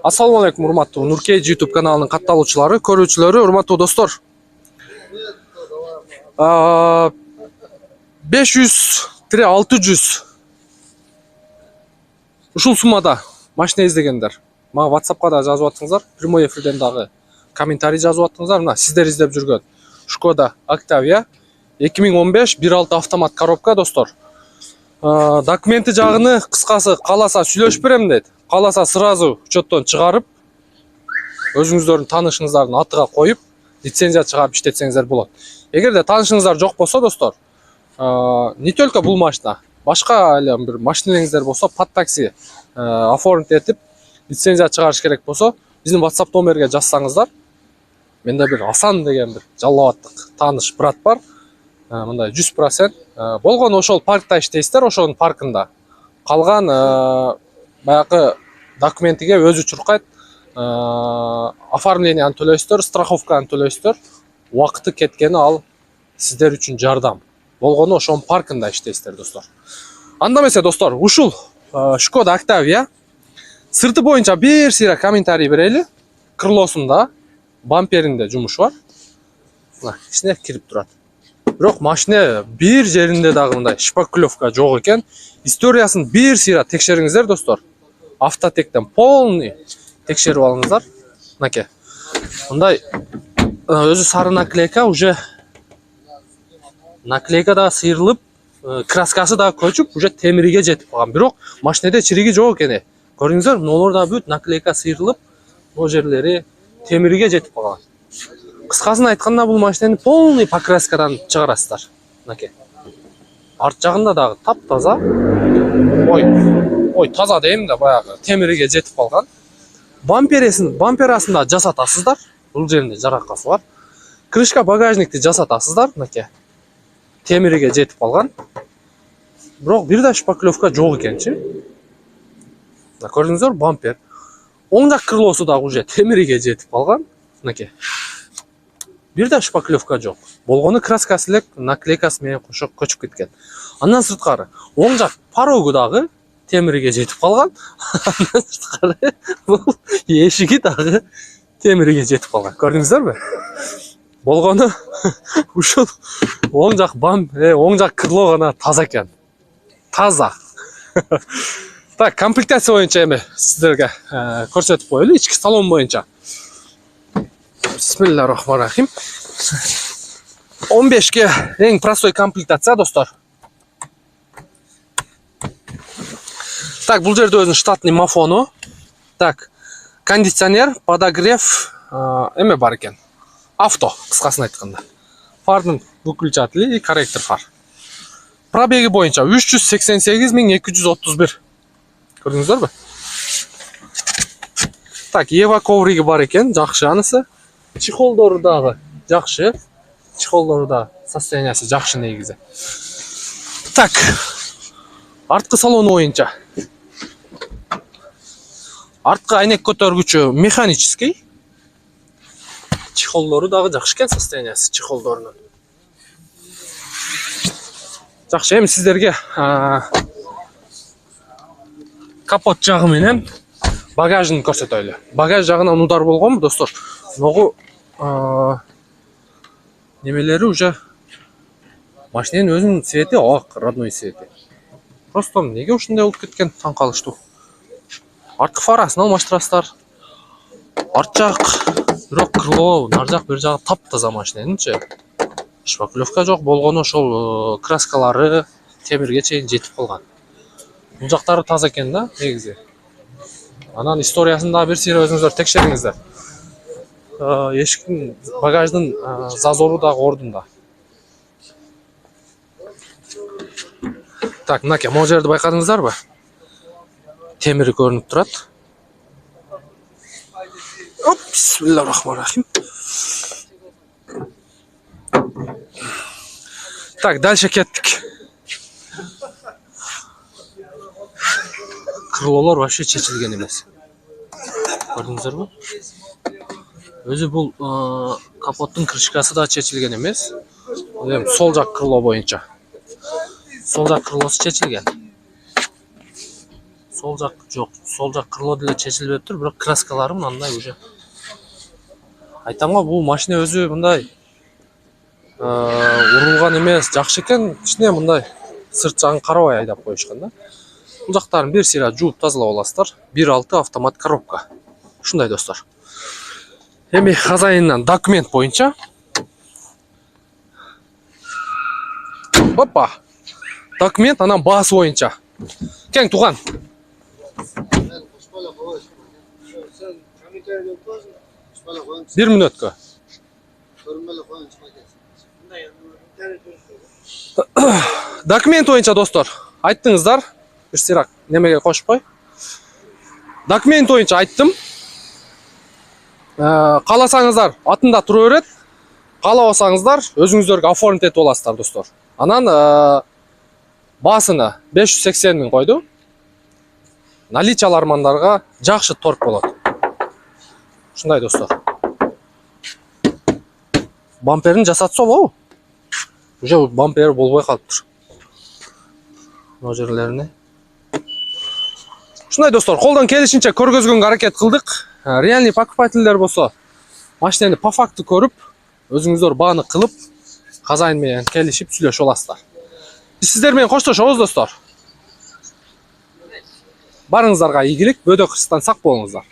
Assalamu alaikum, урматтуу Nurkej YouTube kanalının kattалуучулары, көрүүчүлөрү, урматтуу достор. 500-600 ушул суммада машина издегендер. Мага WhatsApp'ка да жазып аттыңыздар, прямой эфирден дагы комментарий жазып аттыңыздар. Мына сиздер издеп жүргөн Skoda Octavia 2015 1.6 автомат коробка, достор. Документи жагыны кыскасы кааласа сүйлөшүп берем дейт. Кааласа сразу учеттон чыгарып, өзүңүздөрдүн таанышыңыздардын атыга коюп, лицензия чыгарып иштетсеңиздер болот. Эгерде таанышыңыздар жок болсо, достор, не только бул машина, башка эле бир машинеңиздер болсо, под такси оформить этип, лицензия чыгарыш керек болсо, биздин WhatsApp номерге жазсаңыздар, менде бир Асан деген бир жалалабаттык тааныш брат бар. Мындай 100% болгону ошол паркта иштейсиздер, ошонун паркында. Калган баягы документиге өзү чуркайт, оформленияны төлөйсүздөр, страховканы төлөйсүздөр. Убакыты кеткени ал сиздер үчүн жардам. Болгону ошонун паркында иштейсиздер, достор. Анда эмесе, достор, ушул Skoda Octavia сырты боюнча бир сыйра комментарий берели. Крылосунда, бамперинде жумуш бар. Мына, ичине кирип турат. Бирок машина бир жеринде дагы мындай шпаклевка жок экен. Историясын бир сыйра текшериңиздер, достор. Автотектен полный текшерип алыңыздар. Мынакей. Мындай өзү сары наклейка, уже наклейка да сыйрылып, краскасы да көчүп, уже темириге жетип калган. Бирок машинеде чириги жок экен. Көрдүңүздөр, мыналар да бүт наклейка сыйрылып, бул жерлери темириге жетип калган. Кыскасын айтканда, бул машинени полный покраскадан чыгарасыздар. Мынакей. Арт жагында дагы таптаза. Ой, таза дейм да, баягы темириге жетип калган. Бамперасын да жасатасыздар. Бул жеринде жаракасы бар. Крышка багажникти жасатасыздар, мынакей. Темириге жетип калган. Бирок бир да шпаклевка жок экенчи. Көрдүңүздөр, бампер. Оң жак крылосу дагы уже темириге жетип калган. Мынакей. Бир да шпаклевка жок. Болгону краскасы элек наклейкасы менен кошо көчүп кеткен. Андан сырткары, оң жак порогу дагы темириге жетип калган. Андан сырткары, бул эшиги дагы темириге жетип калган. Көрдүңүздөрбү? Болгону ушул оң жак оң жак крыло гана таза экен. Таза. Так, комплектация боюнча эми сиздерге көрсөтүп коелу, ички салон боюнча. Бисмиллахиррахманиррахим. 15ке эң простой комплектация, достор. Так, бул жерде өзүнүн штатный мафону. Так, кондиционер, подогрев эме бар экен. Авто, кыскасын айтканда. Фардын выключатели и корректор фар. Пробеги боюнча 388.231. Көрдүңүздөрбү? Так, Ева ковриги бар экен, жакшы анысы. Чехолдору дагы жакшы. Чехолдору да состояниясы жакшы негизи. Так, арткы салону боюнча. Арткы айнек көтөргүчү механический. Чехолдору дагы жакшы экен, состояниясы чехолдорунун. Жакшы, эми сиздерге капот жагы менен багажын көрсөтөлү. Багаж жагынан удар болгонбу, достор? Ногу немелери уже машиненин өзүнүн цвети ак, родной цвети. Просто неге ушундай болуп кеткен, таң калыштуу. Арткы фарасын алмаштырасыздар. Арт жак бирок крыло, нар жак бир жагы таптаза машиненинчи. Шпаклевка жок, болгону ошол краскалары темирге чейин жетип калган. Бул жактары таза экен да, негизи. Анан историясын да бир сыйра өзүңүздөр текшериңиздер. Эшиктин, багаждын зазору дагы ордунда. Так, мынакей, могу жерди байкадыңыздарбы? Темири көрүнүп турат. Оп, бисмиллахиррахманиррахим. Так, дальше кеттик. Крылолор вообще чечилген эмес. Көрдүңүздөрбү? Өзү бул капоттун крышкасы да чечилген эмес. Эми сол жак крыло боюнча. Сол жак крылосу чечилген. сол жақ жоқ, сол жақ крыло деле чечилбей тұр, бірақ краскалары мынандай уже. Айтам ғой, бұл машина өзі мындай урулган емес, жакшы экен, ичине мындай сырт жагын карабай айдап коюшкан да. Бул жактарын бир сыйра жууп тазалап аласыздар. 1.6 автомат коробка. Ушундай достор. Эми хозяиннан документ боюнча. Опа. Документ анан баасы боюнча. Кең туган. Бир мүнөткө. Документ боюнча достор, айттыңыздар. Бир сыйра немеге кошуп кой. Документ боюнча айттым. Кааласаңыздар атында тура берет. Каалабасаңыздар өзүңүздөргө оформить этип аласыздар достор. Анан баасына 580 миң койду. Наличиялармандарга жакшы торг болот. Ушундай достор. Бамперин жасатса болобу? Уже бампер болбой калыптыр. Мына жерлерине. Ушундай достор, колдон келишинче көргөзгөнгө аракет кылдык. Реальный покупательдер болсо, машинаны по факту көрүп, өзүңүздөр бааны кылып, хозяин менен келишип сүйлөшүп аласыздар. Биз сиздер менен коштошобуз достор. Барыңыздарга ийгилик, бөдө кырсыктан сак болуңуздар.